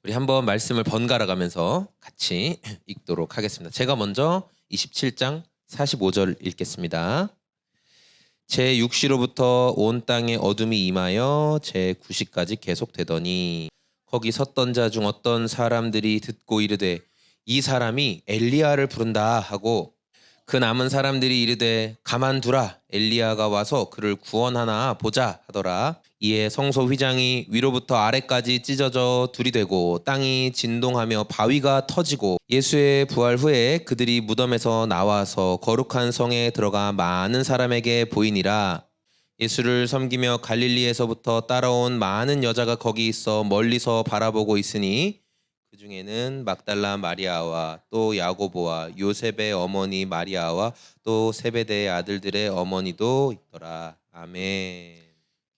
우리 한번 말씀을 번갈아 가면서 같이 읽도록 하겠습니다. 제가 먼저 27장 45절 읽겠습니다. 제 6시로부터 온 땅에 어둠이 임하여 제 9시까지 계속되더니 거기 섰던 자 중 어떤 사람들이 듣고 이르되 이 사람이 엘리야를 부른다 하고 그 남은 사람들이 이르되 가만두라 엘리야가 와서 그를 구원하나 보자 하더라. 이에 성소 휘장이 위로부터 아래까지 찢어져 둘이 되고 땅이 진동하며 바위가 터지고 예수의 부활 후에 그들이 무덤에서 나와서 거룩한 성에 들어가 많은 사람에게 보이니라. 예수를 섬기며 갈릴리에서부터 따라온 많은 여자가 거기 있어 멀리서 바라보고 있으니 그 중에는 막달라 마리아와 또 야고보와 요셉의 어머니 마리아와 또 세베대의 아들들의 어머니도 있더라. 아멘.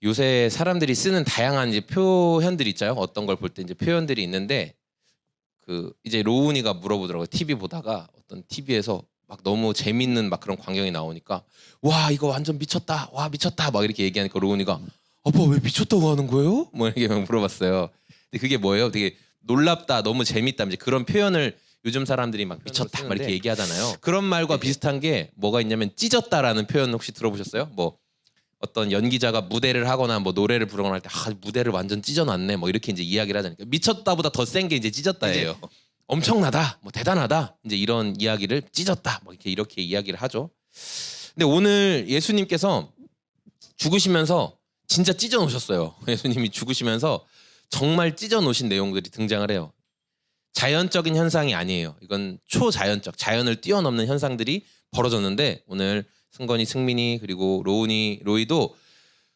요새 사람들이 쓰는 다양한 이제 표현들이 있잖아요. 어떤 걸 볼 때 이제 표현들이 있는데 그 이제 로운이가 물어보더라고요. TV 보다가 어떤 TV에서 막 너무 재밌는 막 그런 광경이 나오니까 와 이거 완전 미쳤다. 와 미쳤다. 막 이렇게 얘기하니까 로운이가 아빠 왜 미쳤다고 하는 거예요? 뭐 이렇게 막 물어봤어요. 근데 그게 뭐예요? 되게 놀랍다, 너무 재밌다, 이제 그런 표현을 요즘 사람들이 막 미쳤다, 막 이렇게 얘기하잖아요. 그런 말과 비슷한 게 뭐가 있냐면 찢었다라는 표현 혹시 들어보셨어요? 뭐 어떤 연기자가 무대를 하거나 뭐 노래를 부르거나 할 때 무대를 완전 찢어놨네, 뭐 이렇게 이제 이야기를 하잖아요. 미쳤다보다 더 센 게 이제 찢었다예요. 엄청나다, 뭐 대단하다, 이제 이런 이야기를 찢었다, 뭐 이렇게 이야기를 하죠. 근데 오늘 예수님께서 죽으시면서 진짜 찢어 놓으셨어요. 예수님이 죽으시면서 정말 찢어 놓으신 내용들이 등장을 해요. 자연적인 현상이 아니에요. 이건 초자연적, 자연을 뛰어넘는 현상들이 벌어졌는데 오늘 승건이, 승민이, 그리고 로운이, 로이도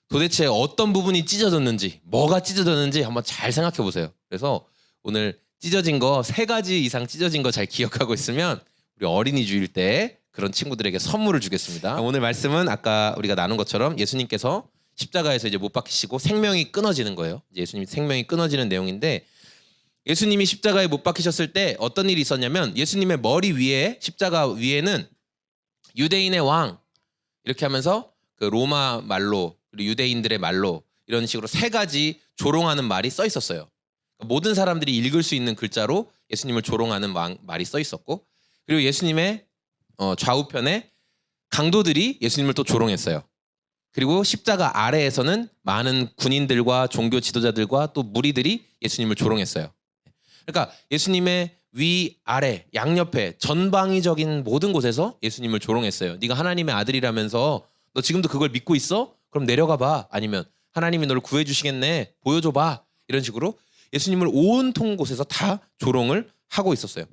도대체 어떤 부분이 찢어졌는지, 뭐가 찢어졌는지 한번 잘 생각해 보세요. 그래서 오늘 찢어진 거 3가지 이상 찢어진 거 잘 기억하고 있으면 우리 어린이 주일 때 그런 친구들에게 선물을 주겠습니다. 오늘 말씀은 아까 우리가 나눈 것처럼 예수님께서 십자가에서 이제 못 박히시고 생명이 끊어지는 거예요. 예수님이 생명이 끊어지는 내용인데, 예수님이 십자가에 못 박히셨을 때 어떤 일이 있었냐면 예수님의 머리 위에, 십자가 위에는 유대인의 왕 이렇게 하면서 그 로마 말로 그리고 유대인들의 말로 이런 식으로 3가지 조롱하는 말이 써 있었어요. 모든 사람들이 읽을 수 있는 글자로 예수님을 조롱하는 말이 써 있었고, 그리고 예수님의 좌우편에 강도들이 예수님을 또 조롱했어요. 그리고 십자가 아래에서는 많은 군인들과 종교 지도자들과 또 무리들이 예수님을 조롱했어요. 그러니까 예수님의 위, 아래, 양옆에 전방위적인 모든 곳에서 예수님을 조롱했어요. 네가 하나님의 아들이라면서 너 지금도 그걸 믿고 있어? 그럼 내려가 봐. 아니면 하나님이 너를 구해주시겠네. 보여줘봐. 이런 식으로 예수님을 온통 곳에서 다 조롱을 하고 있었어요.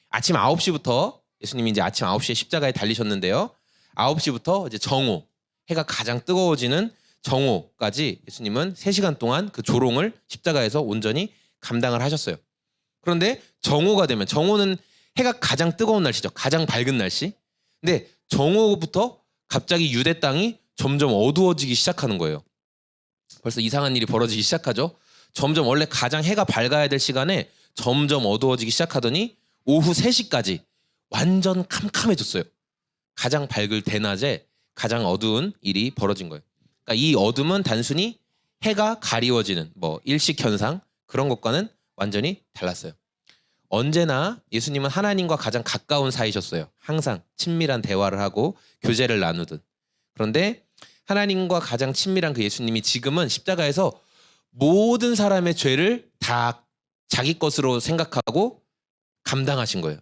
아침 9시부터 예수님이 이제 아침 9시에 십자가에 달리셨는데요. 9시부터 이제 정오, 해가 가장 뜨거워지는 정오까지 예수님은 3시간 동안 그 조롱을 십자가에서 온전히 감당을 하셨어요. 그런데 정오가 되면, 정오는 해가 가장 뜨거운 날씨죠. 가장 밝은 날씨. 근데 정오부터 갑자기 유대 땅이 점점 어두워지기 시작하는 거예요. 벌써 이상한 일이 벌어지기 시작하죠. 점점 원래 가장 해가 밝아야 될 시간에 점점 어두워지기 시작하더니 오후 3시까지 완전 캄캄해졌어요. 가장 밝을 대낮에 가장 어두운 일이 벌어진 거예요. 그러니까 이 어둠은 단순히 해가 가리워지는 뭐 일식 현상 그런 것과는 완전히 달랐어요. 언제나 예수님은 하나님과 가장 가까운 사이셨어요. 항상 친밀한 대화를 하고 교제를 나누듯. 그런데 하나님과 가장 친밀한 그 예수님이 지금은 십자가에서 모든 사람의 죄를 다 자기 것으로 생각하고 감당하신 거예요.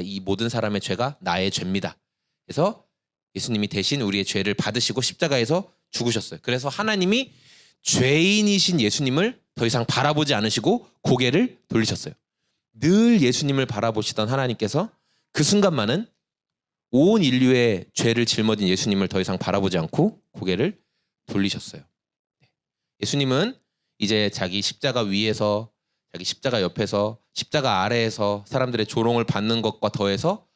이 모든 사람의 죄가 나의 죄입니다. 그래서 예수님이 대신 우리의 죄를 받으시고 십자가에서 죽으셨어요. 그래서 하나님이 죄인이신 예수님을 더 이상 바라보지 않으시고 고개를 돌리셨어요. 늘 예수님을 바라보시던 하나님께서 그 순간만은 온 인류의 죄를 짊어진 예수님을 더 이상 바라보지 않고 고개를 돌리셨어요. 예수님은 이제 자기 십자가 위에서, 자기 십자가 옆에서, 십자가 아래에서 사람들의 조롱을 받는 것과 더해서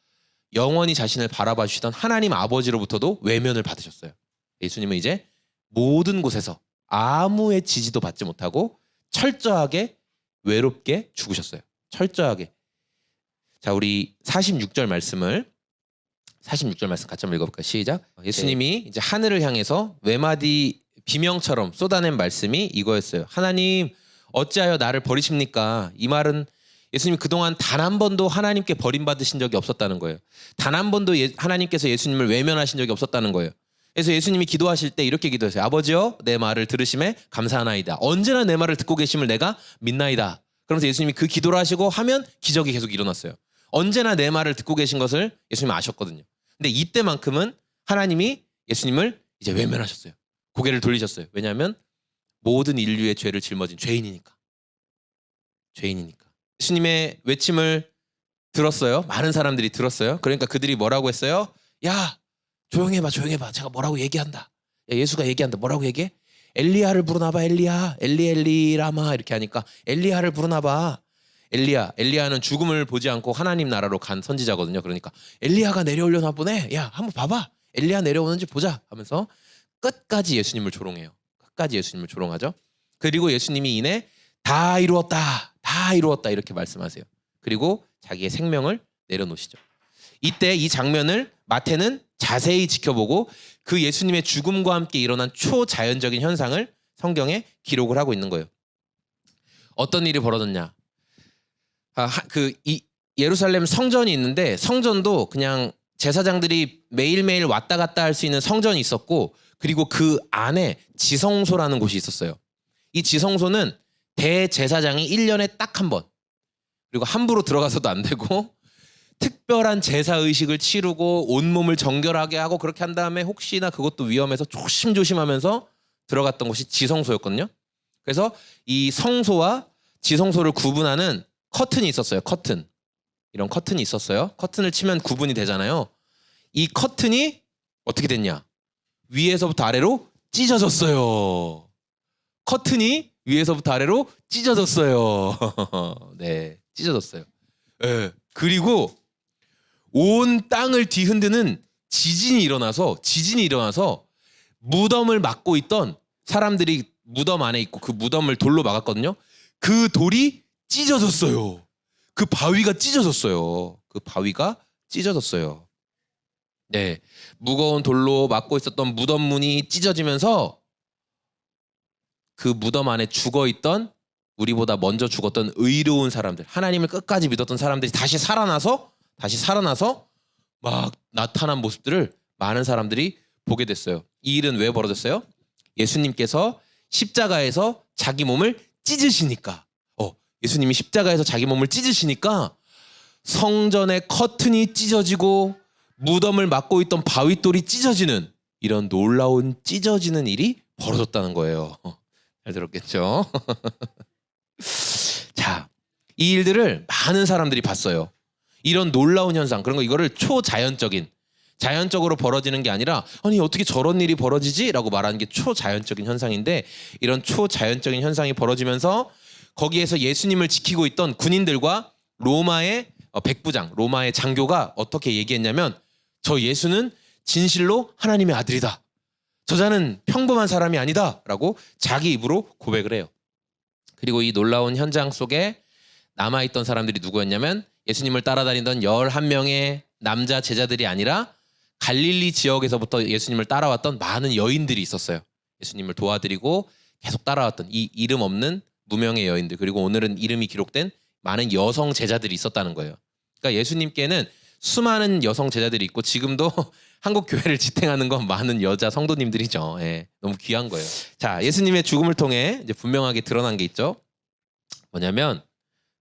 영원히 자신을 바라봐 주시던 하나님 아버지로부터도 외면을 받으셨어요. 예수님은 이제 모든 곳에서 아무의 지지도 받지 못하고 철저하게 외롭게 죽으셨어요. 철저하게. 자, 우리 46절 말씀 같이 한번 읽어볼까요? 시작. 예수님이 이제 하늘을 향해서 외마디 비명처럼 쏟아낸 말씀이 이거였어요. 하나님, 어찌하여 나를 버리십니까? 이 말은 예수님이 그동안 단 한 번도 하나님께 버림받으신 적이 없었다는 거예요. 단 한 번도 하나님께서 예수님을 외면하신 적이 없었다는 거예요. 그래서 예수님이 기도하실 때 이렇게 기도하세요. 아버지여, 내 말을 들으심에 감사하나이다. 언제나 내 말을 듣고 계심을 내가 믿나이다. 그러면서 예수님이 그 기도를 하시고 하면 기적이 계속 일어났어요. 언제나 내 말을 듣고 계신 것을 예수님은 아셨거든요. 근데 이때만큼은 하나님이 예수님을 이제 외면하셨어요. 고개를 돌리셨어요. 왜냐하면 모든 인류의 죄를 짊어진 죄인이니까. 예수님의 외침을 들었어요. 많은 사람들이 들었어요. 그러니까 그들이 뭐라고 했어요? 야, 조용히 해봐. 제가 뭐라고 얘기한다. 야, 예수가 얘기한다. 뭐라고 얘기해? 엘리야를 부르나봐. 엘리 라마 이렇게 하니까 엘리야를 부르나봐. 엘리야는 죽음을 보지 않고 하나님 나라로 간 선지자거든요. 그러니까 엘리야가 내려오려나 보네. 야, 한번 봐봐. 엘리야 내려오는지 보자 하면서 끝까지 예수님을 조롱해요. 끝까지 예수님을 조롱하죠. 그리고 예수님이 이내 다 이루었다 이렇게 말씀하세요. 그리고 자기의 생명을 내려놓으시죠. 이때 이 장면을 마태는 자세히 지켜보고 그 예수님의 죽음과 함께 일어난 초자연적인 현상을 성경에 기록을 하고 있는 거예요. 어떤 일이 벌어졌냐? 예루살렘 성전이 있는데 성전도 그냥 제사장들이 매일매일 왔다 갔다 할 수 있는 성전이 있었고, 그리고 그 안에 지성소라는 곳이 있었어요. 이 지성소는 대제사장이 1년에 딱 한 번, 그리고 함부로 들어가서도 안 되고 특별한 제사의식을 치르고 온몸을 정결하게 하고 그렇게 한 다음에 혹시나 그것도 위험해서 조심조심하면서 들어갔던 곳이 지성소였거든요. 그래서 이 성소와 지성소를 구분하는 커튼이 있었어요. 이런 커튼이 있었어요. 커튼을 치면 구분이 되잖아요. 이 커튼이 어떻게 됐냐? 위에서부터 아래로 찢어졌어요. 커튼이 위에서부터 아래로 찢어졌어요. 네, 찢어졌어요. 네. 그리고 온 땅을 뒤흔드는 지진이 일어나서 무덤을 막고 있던 사람들이 무덤 안에 있고 그 무덤을 돌로 막았거든요. 그 돌이 찢어졌어요. 그 바위가 찢어졌어요. 네, 무거운 돌로 막고 있었던 무덤 문이 찢어지면서 그 무덤 안에 죽어있던, 우리보다 먼저 죽었던 의로운 사람들, 하나님을 끝까지 믿었던 사람들이 다시 살아나서 막 나타난 모습들을 많은 사람들이 보게 됐어요. 이 일은 왜 벌어졌어요? 예수님께서 십자가에서 자기 몸을 찢으시니까, 예수님이 십자가에서 자기 몸을 찢으시니까 성전의 커튼이 찢어지고 무덤을 막고 있던 바위돌이 찢어지는, 이런 놀라운 찢어지는 일이 벌어졌다는 거예요. 잘 들었겠죠? 자, 이 일들을 많은 사람들이 봤어요. 이런 놀라운 현상, 그런 거, 이거를 자연적으로 벌어지는 게 아니라, 아니 어떻게 저런 일이 벌어지지? 라고 말하는 게 초자연적인 현상인데, 이런 초자연적인 현상이 벌어지면서 거기에서 예수님을 지키고 있던 군인들과 로마의 백부장, 로마의 장교가 어떻게 얘기했냐면, 저 예수는 진실로 하나님의 아들이다. 저자는 평범한 사람이 아니다. 라고 자기 입으로 고백을 해요. 그리고 이 놀라운 현장 속에 남아있던 사람들이 누구였냐면, 예수님을 따라다니던 11명의 남자 제자들이 아니라 갈릴리 지역에서부터 예수님을 따라왔던 많은 여인들이 있었어요. 예수님을 도와드리고 계속 따라왔던 이 이름 없는 무명의 여인들, 그리고 오늘은 이름이 기록된 많은 여성 제자들이 있었다는 거예요. 그러니까 예수님께는 수많은 여성 제자들이 있고, 지금도 한국 교회를 지탱하는 건 많은 여자 성도님들이죠. 예, 너무 귀한 거예요. 자, 예수님의 죽음을 통해 이제 분명하게 드러난 게 있죠. 뭐냐면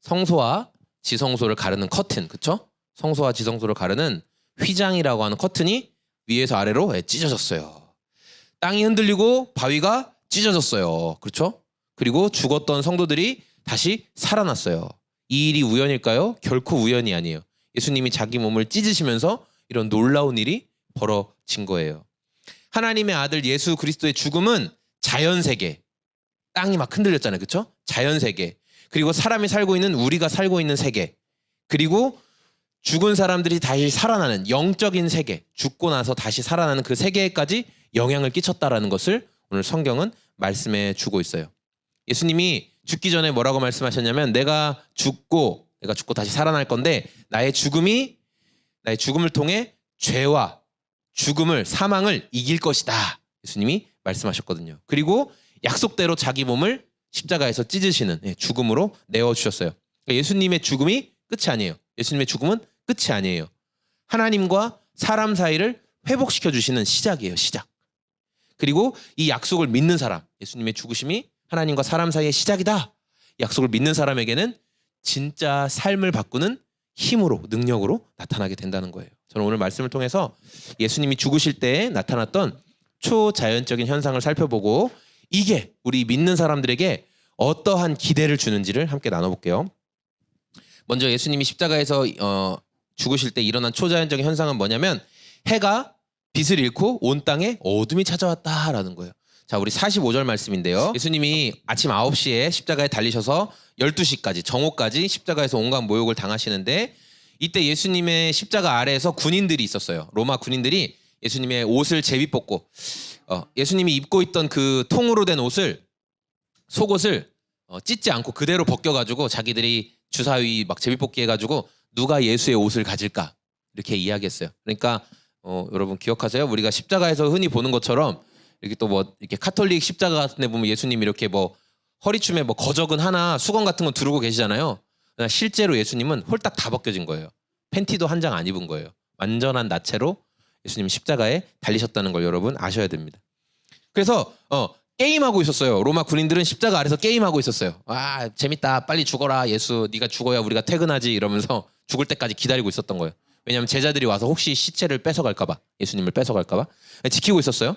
성소와 지성소를 가르는 커튼, 그렇죠? 성소와 지성소를 가르는 휘장이라고 하는 커튼이 위에서 아래로 찢어졌어요. 땅이 흔들리고 바위가 찢어졌어요. 그렇죠? 그리고 죽었던 성도들이 다시 살아났어요. 이 일이 우연일까요? 결코 우연이 아니에요. 예수님이 자기 몸을 찢으시면서 이런 놀라운 일이 벌어진 거예요. 하나님의 아들 예수 그리스도의 죽음은 자연세계, 땅이 막 흔들렸잖아요. 그렇죠? 자연세계, 그리고 사람이 살고 있는, 우리가 살고 있는 세계, 그리고 죽은 사람들이 다시 살아나는 영적인 세계, 죽고 나서 다시 살아나는 그 세계에까지 영향을 끼쳤다라는 것을 오늘 성경은 말씀해 주고 있어요. 예수님이 죽기 전에 뭐라고 말씀하셨냐면, 내가 죽고 다시 살아날 건데 나의 죽음을 통해 죄와 죽음을, 사망을 이길 것이다. 예수님이 말씀하셨거든요. 그리고 약속대로 자기 몸을 십자가에서 찢으시는 죽음으로 내어주셨어요. 그러니까 예수님의 죽음이 끝이 아니에요. 예수님의 죽음은 끝이 아니에요. 하나님과 사람 사이를 회복시켜 주시는 시작이에요. 시작. 그리고 이 약속을 믿는 사람, 예수님의 죽으심이 하나님과 사람 사이의 시작이다. 약속을 믿는 사람에게는 진짜 삶을 바꾸는 힘으로, 능력으로 나타나게 된다는 거예요. 저는 오늘 말씀을 통해서 예수님이 죽으실 때 나타났던 초자연적인 현상을 살펴보고 이게 우리 믿는 사람들에게 어떠한 기대를 주는지를 함께 나눠볼게요. 먼저 예수님이 십자가에서 죽으실 때 일어난 초자연적인 현상은 뭐냐면 해가 빛을 잃고 온 땅에 어둠이 찾아왔다라는 거예요. 자, 우리 45절 말씀인데요. 예수님이 아침 9시에 십자가에 달리셔서 12시까지 정오까지 십자가에서 온갖 모욕을 당하시는데 이때 예수님의 십자가 아래에서 군인들이 있었어요. 로마 군인들이 예수님의 옷을 제비 뽑고 예수님이 입고 있던 그 통으로 된 옷을 속옷을 찢지 않고 그대로 벗겨가지고 자기들이 주사위 막 제비 뽑기 해가지고 누가 예수의 옷을 가질까 이렇게 이야기했어요. 그러니까 여러분 기억하세요? 우리가 십자가에서 흔히 보는 것처럼 이렇게 또 뭐 이렇게 카톨릭 십자가 같은 데 보면 예수님 이렇게 뭐 허리춤에 뭐 거적은 하나 수건 같은 거 두르고 계시잖아요. 실제로 예수님은 홀딱 다 벗겨진 거예요. 팬티도 한 장 안 입은 거예요. 완전한 나체로 예수님 십자가에 달리셨다는 걸 여러분 아셔야 됩니다. 그래서 게임하고 있었어요. 로마 군인들은 십자가 아래서 게임하고 있었어요. 아, 재밌다. 빨리 죽어라. 예수 네가 죽어야 우리가 퇴근하지 이러면서 죽을 때까지 기다리고 있었던 거예요. 왜냐하면 제자들이 와서 혹시 시체를 뺏어갈까 봐, 예수님을 뺏어갈까 봐 지키고 있었어요.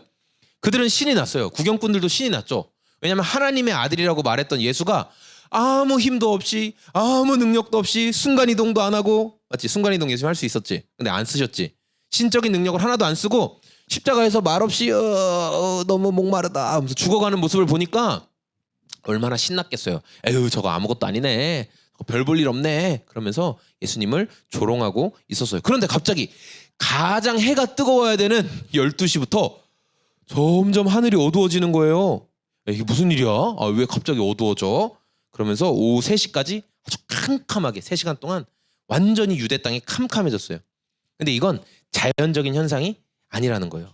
그들은 신이 났어요. 구경꾼들도 신이 났죠. 왜냐하면 하나님의 아들이라고 말했던 예수가 아무 힘도 없이 아무 능력도 없이 순간이동도 안 하고, 맞지? 순간이동 예수님 할 수 있었지. 근데 안 쓰셨지. 신적인 능력을 하나도 안 쓰고 십자가에서 말없이 너무 목마르다 하면서 죽어가는 모습을 보니까 얼마나 신났겠어요. 에휴, 저거 아무것도 아니네. 별 볼 일 없네. 그러면서 예수님을 조롱하고 있었어요. 그런데 갑자기 가장 해가 뜨거워야 되는 12시부터 점점 하늘이 어두워지는 거예요. 이게 무슨 일이야? 왜 갑자기 어두워져? 그러면서 오후 3시까지 아주 캄캄하게 3시간 동안 완전히 유대 땅이 캄캄해졌어요. 근데 이건 자연적인 현상이 아니라는 거예요.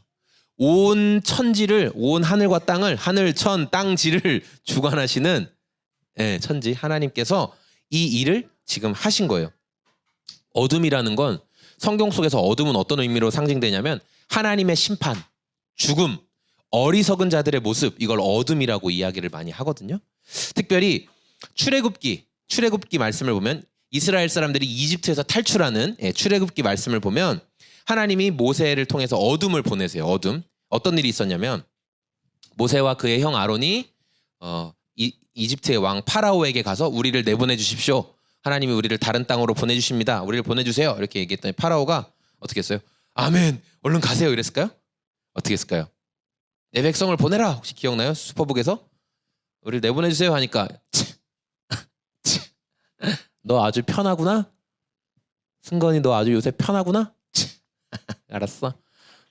온 천지를, 온 하늘과 땅을, 하늘, 천, 땅, 지를 주관하시는 천지 하나님께서 이 일을 지금 하신 거예요. 어둠이라는 건 성경 속에서 어둠은 어떤 의미로 상징되냐면 하나님의 심판, 죽음, 어리석은 자들의 모습, 이걸 어둠이라고 이야기를 많이 하거든요. 특별히 출애굽기 말씀을 보면 이스라엘 사람들이 이집트에서 탈출하는 출애굽기 말씀을 보면 하나님이 모세를 통해서 어둠을 보내세요. 어둠. 어떤 일이 있었냐면 모세와 그의 형 아론이 이집트의 왕 파라오에게 가서 우리를 내보내 주십시오. 하나님이 우리를 다른 땅으로 보내주십니다. 우리를 보내주세요. 이렇게 얘기했더니 파라오가 어떻게 했어요? 아멘. 얼른 가세요. 이랬을까요? 어떻게 했을까요? 내 백성을 보내라. 혹시 기억나요? 슈퍼북에서 우리를 내보내주세요 하니까 너 아주 편하구나. 승건이 너 아주 요새 편하구나. 알았어.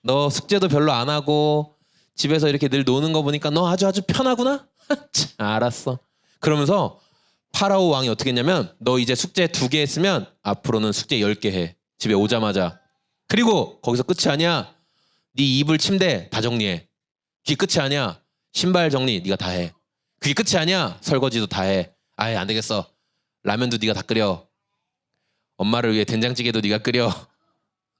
너 숙제도 별로 안 하고 집에서 이렇게 늘 노는 거 보니까 너 아주 편하구나. 알았어. 그러면서 파라오 왕이 어떻게 했냐면 너 이제 숙제 2개 했으면 앞으로는 숙제 10개 해. 집에 오자마자. 그리고 거기서 끝이 아니야. 네 이불 침대 다 정리해. 그게 끝이 아니야. 신발 정리 네가 다 해. 그게 끝이 아니야. 설거지도 다 해. 아예 안 되겠어. 라면도 네가 다 끓여. 엄마를 위해 된장찌개도 네가 끓여.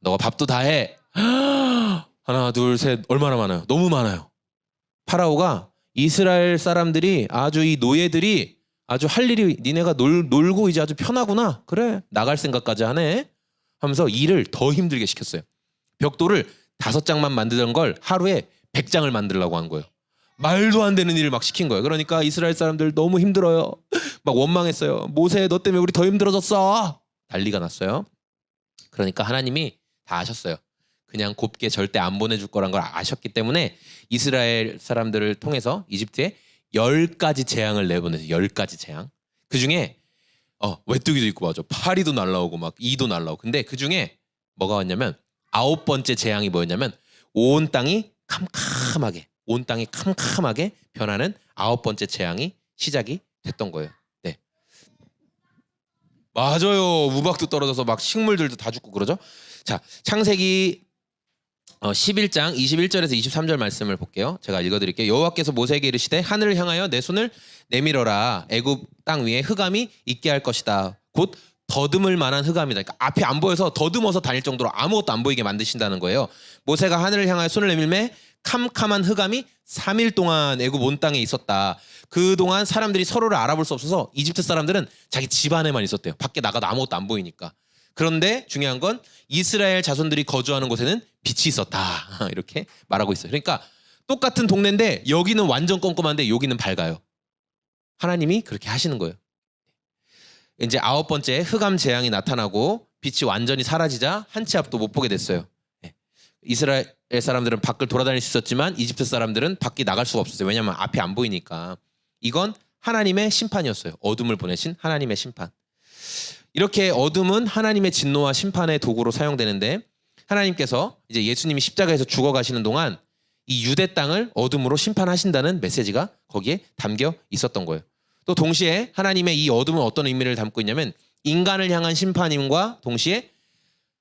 너가 밥도 다 해. 하나 둘 셋 얼마나 많아요. 너무 많아요. 파라오가 이스라엘 사람들이 아주 이 노예들이 아주 할 일이 니네가 놀고 이제 아주 편하구나. 그래 나갈 생각까지 하네 하면서 일을 더 힘들게 시켰어요. 벽돌을 5장만 만들던 걸 하루에 100장을 만들려고 한 거예요. 말도 안 되는 일을 막 시킨 거예요. 그러니까 이스라엘 사람들 너무 힘들어요. 막 원망했어요. 모세 너 때문에 우리 더 힘들어졌어. 난리가 났어요. 그러니까 하나님이 다 아셨어요. 그냥 곱게 절대 안 보내줄 거란 걸 아셨기 때문에 이스라엘 사람들을 통해서 이집트에 10가지 재앙을 내보내세요. 10가지 재앙. 그중에 외뚜기도 있고 맞아. 파리도 날라오고 막 이도 날라오고. 근데 그중에 뭐가 왔냐면 9번째 재앙이 뭐였냐면 온 땅이 캄캄하게 변하는 9번째 재앙이 시작이 됐던 거예요. 네. 맞아요. 우박도 떨어져서 막 식물들도 다 죽고 그러죠. 자, 창세기 11장 21절에서 23절 말씀을 볼게요. 제가 읽어드릴게요. 여호와께서 모세에게 이르시되 하늘을 향하여 내 손을 내밀어라. 애굽 땅 위에 흑암이 있게 할 것이다. 곧 더듬을 만한 흑암이다. 그러니까 앞이 안 보여서 더듬어서 다닐 정도로 아무것도 안 보이게 만드신다는 거예요. 모세가 하늘을 향하여 손을 내밀매 캄캄한 흑암이 3일 동안 애굽 온 땅에 있었다. 그동안 사람들이 서로를 알아볼 수 없어서 이집트 사람들은 자기 집 안에만 있었대요. 밖에 나가도 아무것도 안 보이니까. 그런데 중요한 건 이스라엘 자손들이 거주하는 곳에는 빛이 있었다. 이렇게 말하고 있어요. 그러니까 똑같은 동네인데 여기는 완전 껌껌한데 여기는 밝아요. 하나님이 그렇게 하시는 거예요. 이제 9번째 흑암 재앙이 나타나고 빛이 완전히 사라지자 한 치 앞도 못 보게 됐어요. 이스라엘 사람들은 밖을 돌아다닐 수 있었지만 이집트 사람들은 밖에 나갈 수가 없었어요. 왜냐하면 앞이 안 보이니까. 이건 하나님의 심판이었어요. 어둠을 보내신 하나님의 심판. 이렇게 어둠은 하나님의 진노와 심판의 도구로 사용되는데 하나님께서 이제 예수님이 십자가에서 죽어가시는 동안 이 유대 땅을 어둠으로 심판하신다는 메시지가 거기에 담겨 있었던 거예요. 또 동시에 하나님의 이 어둠은 어떤 의미를 담고 있냐면 인간을 향한 심판임과 동시에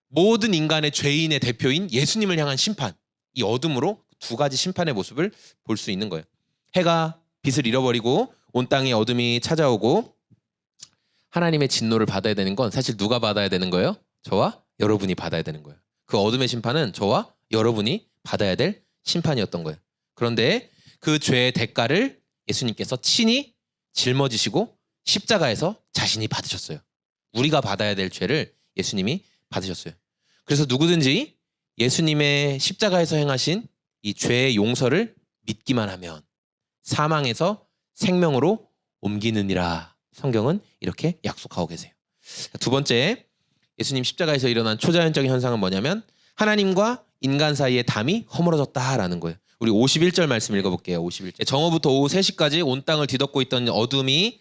모든 인간의 죄인의 대표인 예수님을 향한 심판, 이 어둠으로 두 가지 심판의 모습을 볼 수 있는 거예요. 해가 빛을 잃어버리고 온 땅에 어둠이 찾아오고 하나님의 진노를 받아야 되는 건 사실 누가 받아야 되는 거예요? 저와 여러분이 받아야 되는 거예요. 그 어둠의 심판은 저와 여러분이 받아야 될 심판이었던 거예요. 그런데 그 죄의 대가를 예수님께서 친히 짊어지시고 십자가에서 자신이 받으셨어요. 우리가 받아야 될 죄를 예수님이 받으셨어요. 그래서 누구든지 예수님의 십자가에서 행하신 이 죄의 용서를 믿기만 하면 사망에서 생명으로 옮기느니라. 성경은 이렇게 약속하고 계세요. 두 번째, 예수님 십자가에서 일어난 초자연적인 현상은 뭐냐면 하나님과 인간 사이의 담이 허물어졌다라는 거예요. 우리 51절 말씀 읽어볼게요. 51절. 정오부터 오후 3시까지 온 땅을 뒤덮고 있던 어둠이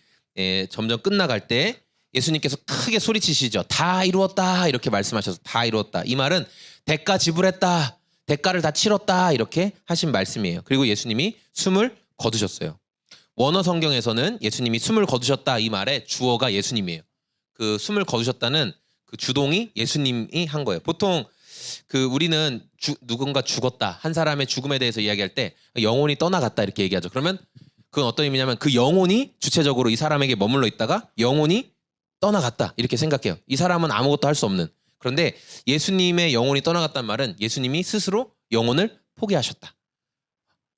점점 끝나갈 때 예수님께서 크게 소리치시죠. 다 이루었다 이렇게 말씀하셔서 다 이루었다. 이 말은 대가 지불했다. 대가를 다 치렀다 이렇게 하신 말씀이에요. 그리고 예수님이 숨을 거두셨어요. 원어 성경에서는 예수님이 숨을 거두셨다 이 말의 주어가 예수님이에요. 그 숨을 거두셨다는 그 주동이 예수님이 한 거예요. 보통 그 우리는 누군가 죽었다 한 사람의 죽음에 대해서 이야기할 때 영혼이 떠나갔다 이렇게 얘기하죠. 그러면 그건 어떤 의미냐면 그 영혼이 주체적으로 이 사람에게 머물러 있다가 영혼이 떠나갔다 이렇게 생각해요. 이 사람은 아무것도 할 수 없는. 그런데 예수님의 영혼이 떠나갔다는 말은 예수님이 스스로 영혼을 포기하셨다.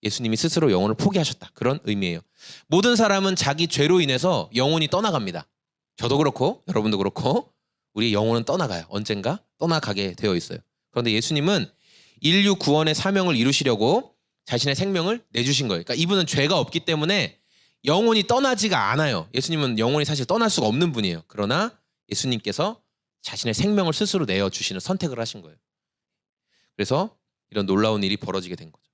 예수님이 스스로 영혼을 포기하셨다. 그런 의미예요. 모든 사람은 자기 죄로 인해서 영혼이 떠나갑니다. 저도 그렇고 여러분도 그렇고 우리의 영혼은 떠나가요. 언젠가 떠나가게 되어 있어요. 그런데 예수님은 인류 구원의 사명을 이루시려고 자신의 생명을 내주신 거예요. 그러니까 이분은 죄가 없기 때문에 영혼이 떠나지가 않아요. 예수님은 영혼이 사실 떠날 수가 없는 분이에요. 그러나 예수님께서 자신의 생명을 스스로 내어주시는 선택을 하신 거예요. 그래서 이런 놀라운 일이 벌어지게 된 거죠.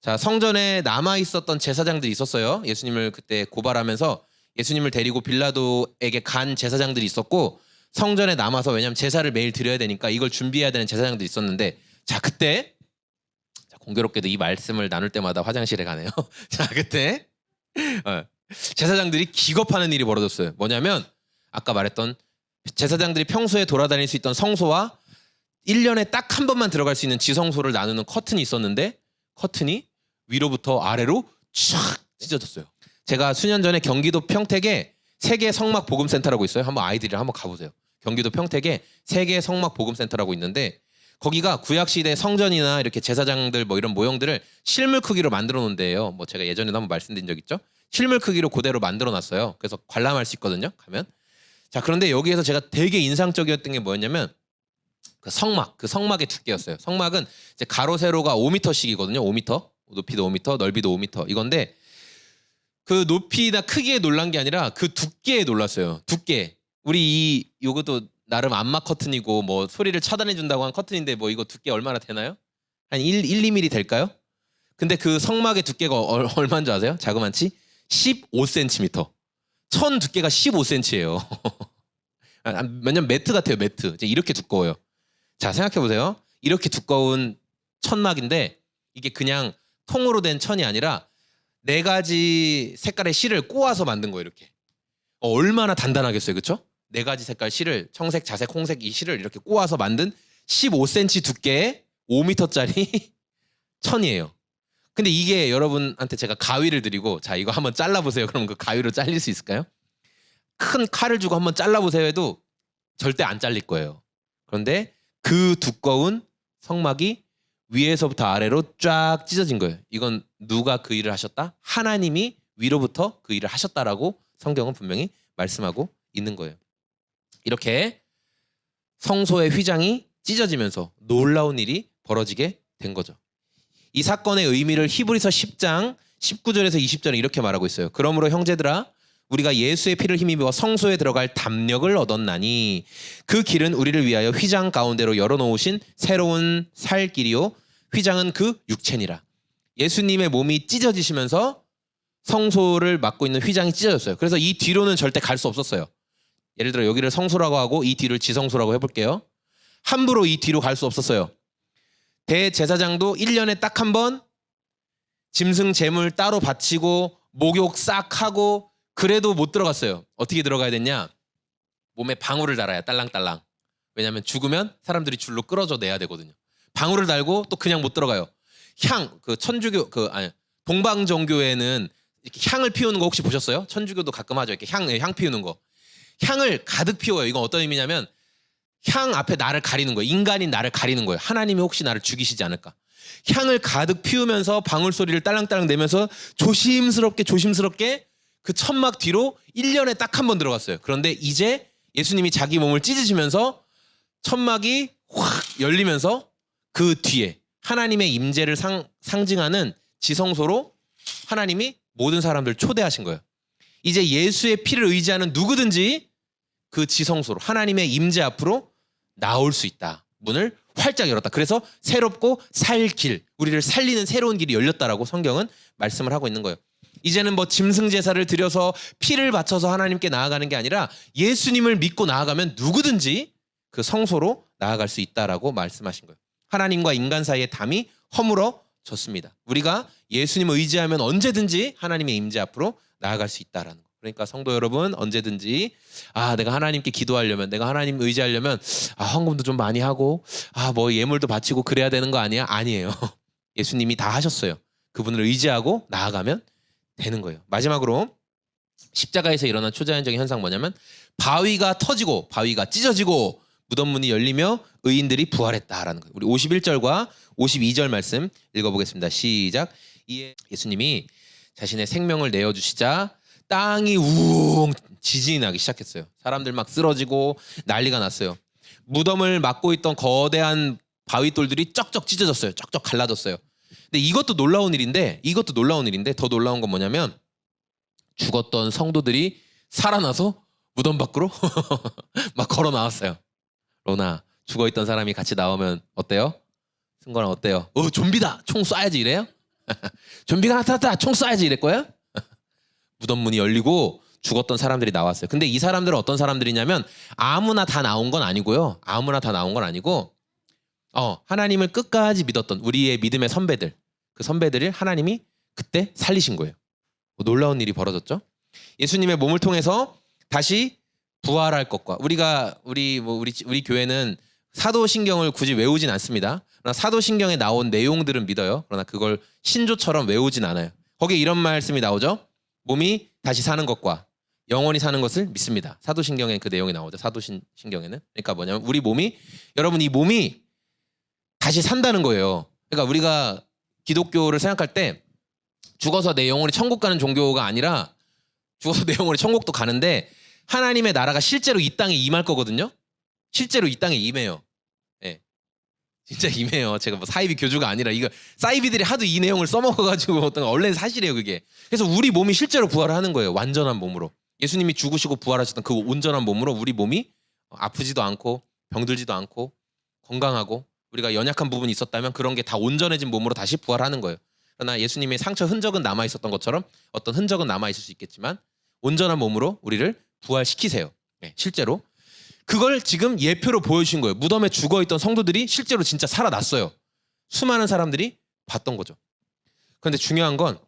자, 성전에 남아있었던 제사장들이 있었어요. 예수님을 그때 고발하면서 예수님을 데리고 빌라도에게 간 제사장들이 있었고 성전에 남아서 왜냐하면 제사를 매일 드려야 되니까 이걸 준비해야 되는 제사장들이 있었는데 자 그때 공교롭게도 이 말씀을 나눌 때마다 화장실에 가네요. 자 그때 제사장들이 기겁하는 일이 벌어졌어요. 뭐냐면 아까 말했던 제사장들이 평소에 돌아다닐 수 있던 성소와 1년에 딱 한 번만 들어갈 수 있는 지성소를 나누는 커튼이 있었는데 커튼이 위로부터 아래로 쫙 찢어졌어요. 제가 수년 전에 경기도 평택에 세계 성막 복음센터라고 있어요. 한번 아이들이랑 한번 가보세요. 경기도 평택에 세계 성막 복음센터라고 있는데 거기가 구약시대 성전이나 이렇게 제사장들 뭐 이런 모형들을 실물 크기로 만들어 놓은 데예요. 뭐 제가 예전에도 한번 말씀드린 적 있죠. 실물 크기로 그대로 만들어 놨어요. 그래서 관람할 수 있거든요. 가면. 자 그런데 여기에서 제가 되게 인상적이었던 게 뭐였냐면 그 성막의 두께였어요. 성막은 이제 가로 세로가 5m씩이거든요. 5m. 높이도 5m, 넓이도 5m. 이건데 그 높이나 크기에 놀란 게 아니라 그 두께에 놀랐어요. 두께. 우리 요것도 나름 암막 커튼이고 뭐 소리를 차단해 준다고 한 커튼인데 뭐 이거 두께 얼마나 되나요? 한 2mm 될까요? 근데 그 성막의 두께가 얼마인 줄 아세요? 자그만치 15cm. 천 두께가 15cm예요. 몇년 매트 같아요. 매트. 이제 이렇게 두꺼워요. 자 생각해 보세요. 이렇게 두꺼운 천막인데 이게 그냥 통으로 된 천이 아니라 4가지 색깔의 실을 꼬아서 만든 거예요. 이렇게. 얼마나 단단하겠어요. 그렇죠? 4가지 색깔 실을 청색, 자색, 홍색 이 실을 이렇게 꼬아서 만든 15cm 두께의 5m짜리 천이에요. 근데 이게 여러분한테 제가 가위를 드리고 자 이거 한번 잘라보세요. 그럼 그 가위로 잘릴 수 있을까요? 큰 칼을 주고 한번 잘라보세요 해도 절대 안 잘릴 거예요. 그런데 그 두꺼운 성막이 위에서부터 아래로 쫙 찢어진 거예요. 이건 누가 그 일을 하셨다? 하나님이 위로부터 그 일을 하셨다라고 성경은 분명히 말씀하고 있는 거예요. 이렇게 성소의 휘장이 찢어지면서 놀라운 일이 벌어지게 된 거죠. 이 사건의 의미를 히브리서 10장 19절에서 20절에 이렇게 말하고 있어요. 그러므로 형제들아 우리가 예수의 피를 힘입어 성소에 들어갈 담력을 얻었나니 그 길은 우리를 위하여 휘장 가운데로 열어놓으신 새로운 살 길이요 휘장은 그 육체니라. 예수님의 몸이 찢어지시면서 성소를 막고 있는 휘장이 찢어졌어요. 그래서 이 뒤로는 절대 갈 수 없었어요. 예를 들어 여기를 성소라고 하고 이 뒤를 지성소라고 해볼게요. 함부로 이 뒤로 갈 수 없었어요. 대제사장도 1년에 딱 한 번 짐승 제물 따로 바치고 목욕 싹 하고 그래도 못 들어갔어요. 어떻게 들어가야 됐냐? 몸에 방울을 달아야 딸랑딸랑. 왜냐하면 죽으면 사람들이 줄로 끌어줘 내야 되거든요. 방울을 달고 또 그냥 못 들어가요. 그 천주교 동방정교에는 이렇게 향을 피우는 거 혹시 보셨어요? 천주교도 가끔 하죠. 이렇게 향 피우는 거. 향을 가득 피워요. 이건 어떤 의미냐면 향 앞에 나를 가리는 거예요. 인간인 나를 가리는 거예요. 하나님이 혹시 나를 죽이시지 않을까. 향을 가득 피우면서 방울 소리를 딸랑딸랑 내면서 조심스럽게 그 천막 뒤로 1년에 딱 한 번 들어갔어요. 그런데 이제 예수님이 자기 몸을 찢으시면서 천막이 확 열리면서 그 뒤에 하나님의 임재를 상징하는 지성소로 하나님이 모든 사람들 초대하신 거예요. 이제 예수의 피를 의지하는 누구든지 그 지성소로 하나님의 임재 앞으로 나올 수 있다. 문을 활짝 열었다. 그래서 새롭고 살 길, 우리를 살리는 새로운 길이 열렸다라고 성경은 말씀을 하고 있는 거예요. 이제는 뭐 짐승 제사를 드려서 피를 바쳐서 하나님께 나아가는 게 아니라 예수님을 믿고 나아가면 누구든지 그 성소로 나아갈 수 있다라고 말씀하신 거예요. 하나님과 인간 사이의 담이 허물어졌습니다. 우리가 예수님을 의지하면 언제든지 하나님의 임재 앞으로 나아갈 수 있다라는 거. 그러니까 성도 여러분 언제든지 내가 하나님께 기도하려면 내가 하나님 의지하려면 헌금도 좀 많이 하고 뭐 예물도 바치고 그래야 되는 거 아니야? 아니에요. 예수님이 다 하셨어요. 그분을 의지하고 나아가면 되는 거예요. 마지막으로 십자가에서 일어난 초자연적인 현상 뭐냐면 바위가 터지고 바위가 찢어지고 무덤 문이 열리며 의인들이 부활했다라는 거예요. 우리 51절과 52절 말씀 읽어보겠습니다. 시작. 이에 예수님이 자신의 생명을 내어주시자 땅이 우웅 지진이 나기 시작했어요. 사람들 막 쓰러지고 난리가 났어요. 무덤을 막고 있던 거대한 바위돌들이 쩍쩍 찢어졌어요. 쩍쩍 갈라졌어요. 근데 이것도 놀라운 일인데 더 놀라운 건 뭐냐면 죽었던 성도들이 살아나서 무덤 밖으로 막 걸어 나왔어요. 로나 죽어있던 사람이 같이 나오면 어때요? 승관아 어때요? 좀비다 총 쏴야지 이래요? 좀비가 나타났다 총 쏴야지 이럴 거야? 무덤 문이 열리고 죽었던 사람들이 나왔어요. 근데 이 사람들은 어떤 사람들이냐면 아무나 다 나온 건 아니고요. 하나님을 끝까지 믿었던 우리의 믿음의 선배들, 그 선배들을 하나님이 그때 살리신 거예요. 놀라운 일이 벌어졌죠. 예수님의 몸을 통해서 다시 부활할 것과 우리 교회는 사도신경을 굳이 외우진 않습니다. 그러나 사도신경에 나온 내용들은 믿어요. 그러나 그걸 신조처럼 외우진 않아요. 거기에 이런 말씀이 나오죠. 몸이 다시 사는 것과 영원히 사는 것을 믿습니다. 사도신경에 그 내용이 나오죠. 사도신경에는. 그러니까 뭐냐면 우리 몸이 여러분 이 몸이 다시 산다는 거예요. 그러니까 우리가 기독교를 생각할 때 죽어서 내 영혼이 천국 가는 종교가 아니라 죽어서 내 영혼이 천국도 가는데 하나님의 나라가 실제로 이 땅에 임할 거거든요. 실제로 이 땅에 임해요. 예. 진짜 임해요. 제가 뭐 사이비 교주가 아니라 이거 사이비들이 하도 이 내용을 써먹어가지고 어떤 원래 사실이에요 그게. 그래서 우리 몸이 실제로 부활을 하는 거예요. 완전한 몸으로. 예수님이 죽으시고 부활하셨던 그 온전한 몸으로 우리 몸이 아프지도 않고 병들지도 않고 건강하고 우리가 연약한 부분이 있었다면 그런 게 다 온전해진 몸으로 다시 부활하는 거예요. 그러나 예수님의 상처 흔적은 남아있었던 것처럼 어떤 흔적은 남아있을 수 있겠지만 온전한 몸으로 우리를 부활시키세요. 네, 실제로. 그걸 지금 예표로 보여주신 거예요. 무덤에 죽어있던 성도들이 실제로 진짜 살아났어요. 수많은 사람들이 봤던 거죠. 그런데 중요한 건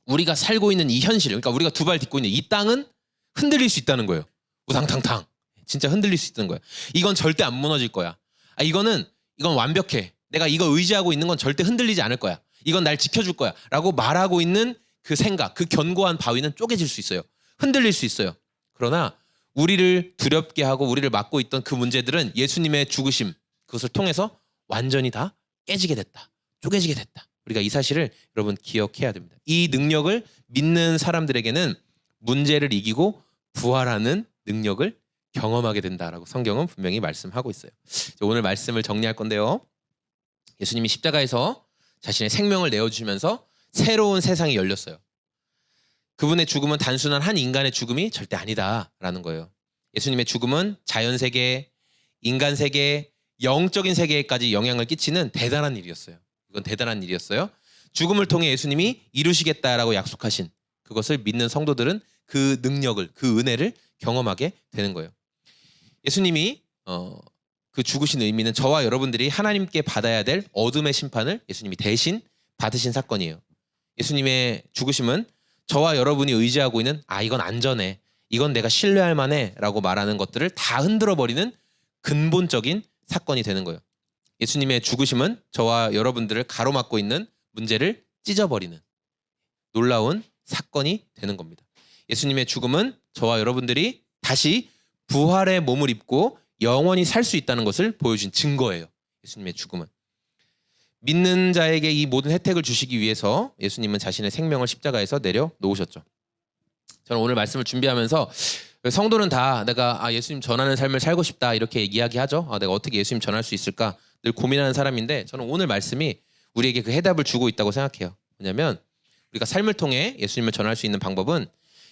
우리가 살고 있는 이 현실, 그러니까 우리가 두 발 딛고 있는 이 땅은 흔들릴 수 있다는 거예요. 우당탕탕. 진짜 흔들릴 수 있다는 거예요. 이건 절대 안 무너질 거야. 이건 완벽해. 내가 이거 의지하고 있는 건 절대 흔들리지 않을 거야. 이건 날 지켜줄 거야. 라고 말하고 있는 그 생각, 그 견고한 바위는 쪼개질 수 있어요. 흔들릴 수 있어요. 그러나 우리를 두렵게 하고 우리를 막고 있던 그 문제들은 예수님의 죽으심, 그것을 통해서 완전히 다 깨지게 됐다. 쪼개지게 됐다. 우리가 이 사실을 여러분 기억해야 됩니다. 이 능력을 믿는 사람들에게는 문제를 이기고 부활하는 능력을 경험하게 된다라고 성경은 분명히 말씀하고 있어요. 오늘 말씀을 정리할 건데요. 예수님이 십자가에서 자신의 생명을 내어주시면서 새로운 세상이 열렸어요. 그분의 죽음은 단순한 한 인간의 죽음이 절대 아니다라는 거예요. 예수님의 죽음은 자연세계, 인간세계, 영적인 세계에까지 영향을 끼치는 대단한 일이었어요. 이건 대단한 일이었어요. 죽음을 통해 예수님이 이루시겠다라고 약속하신 그것을 믿는 성도들은 그 능력을, 그 은혜를 경험하게 되는 거예요. 예수님이 그 죽으신 의미는 저와 여러분들이 하나님께 받아야 될 어둠의 심판을 예수님이 대신 받으신 사건이에요. 예수님의 죽으심은 저와 여러분이 의지하고 있는 이건 안전해, 이건 내가 신뢰할 만해 라고 말하는 것들을 다 흔들어버리는 근본적인 사건이 되는 거예요. 예수님의 죽으심은 저와 여러분들을 가로막고 있는 문제를 찢어버리는 놀라운 사건이 되는 겁니다. 예수님의 죽음은 저와 여러분들이 다시 부활의 몸을 입고 영원히 살 수 있다는 것을 보여준 증거예요. 예수님의 죽음은. 믿는 자에게 이 모든 혜택을 주시기 위해서 예수님은 자신의 생명을 십자가에서 내려놓으셨죠. 저는 오늘 말씀을 준비하면서 성도는 다 내가 예수님 전하는 삶을 살고 싶다 이렇게 이야기하죠. 내가 어떻게 예수님 전할 수 있을까 늘 고민하는 사람인데 저는 오늘 말씀이 우리에게 그 해답을 주고 있다고 생각해요. 왜냐하면 우리가 삶을 통해 예수님을 전할 수 있는 방법은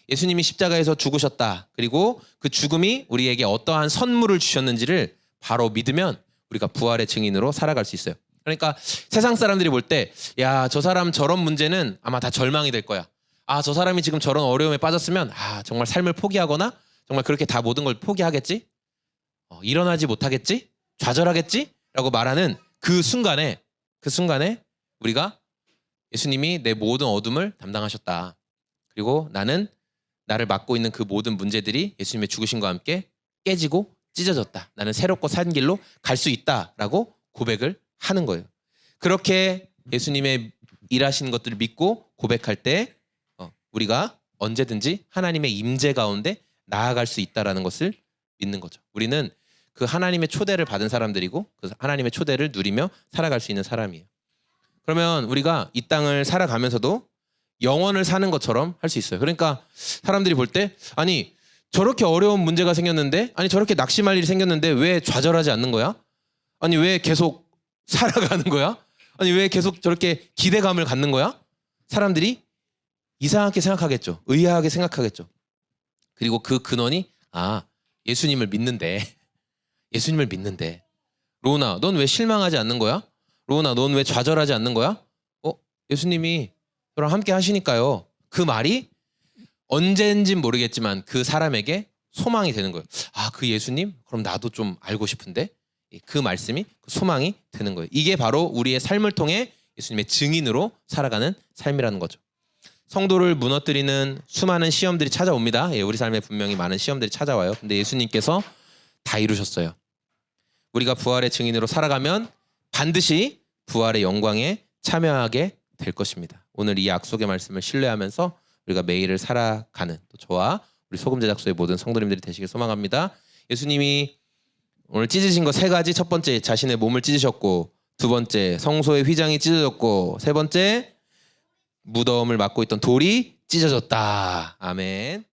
예수님이 십자가에서 죽으셨다. 그리고 그 죽음이 우리에게 어떠한 선물을 주셨는지를 바로 믿으면 우리가 부활의 증인으로 살아갈 수 있어요. 그러니까 세상 사람들이 볼 때 야, 저 사람 저런 문제는 아마 다 절망이 될 거야. 저 사람이 지금 저런 어려움에 빠졌으면 정말 삶을 포기하거나 정말 그렇게 다 모든 걸 포기하겠지? 일어나지 못하겠지? 좌절하겠지? 라고 말하는 그 순간에 우리가 예수님이 내 모든 어둠을 담당하셨다. 그리고 나를 막고 있는 그 모든 문제들이 예수님의 죽으심과 함께 깨지고 찢어졌다. 나는 새롭고 산 길로 갈 수 있다라고 고백을 하는 거예요. 그렇게 예수님의 일하시는 것들을 믿고 고백할 때 우리가 언제든지 하나님의 임재 가운데 나아갈 수 있다라는 것을 믿는 거죠. 우리는 그 하나님의 초대를 받은 사람들이고 그 하나님의 초대를 누리며 살아갈 수 있는 사람이에요. 그러면 우리가 이 땅을 살아가면서도 영원을 사는 것처럼 할 수 있어요. 그러니까 사람들이 볼 때 저렇게 어려운 문제가 생겼는데 저렇게 낙심할 일이 생겼는데 왜 좌절하지 않는 거야? 왜 계속 살아가는 거야? 왜 계속 저렇게 기대감을 갖는 거야? 사람들이 이상하게 생각하겠죠. 의아하게 생각하겠죠. 그리고 그 근원이 예수님을 믿는데 로우나 넌 왜 실망하지 않는 거야? 로우나 넌 왜 좌절하지 않는 거야? 예수님이 저랑 함께 하시니까요. 그 말이 언제인지는 모르겠지만 그 사람에게 소망이 되는 거예요. 그 예수님? 그럼 나도 좀 알고 싶은데? 그 말씀이 소망이 되는 거예요. 이게 바로 우리의 삶을 통해 예수님의 증인으로 살아가는 삶이라는 거죠. 성도를 무너뜨리는 수많은 시험들이 찾아옵니다. 우리 삶에 분명히 많은 시험들이 찾아와요. 근데 예수님께서 다 이루셨어요. 우리가 부활의 증인으로 살아가면 반드시 부활의 영광에 참여하게 될 것입니다. 오늘 이 약속의 말씀을 신뢰하면서 우리가 매일을 살아가는 또 저와 우리 소금제작소의 모든 성도님들이 되시길 소망합니다. 예수님이 오늘 찢으신 거 3가지. 첫 번째 자신의 몸을 찢으셨고, 두 번째 성소의 휘장이 찢어졌고, 세 번째 무덤을 막고 있던 돌이 찢어졌다. 아멘.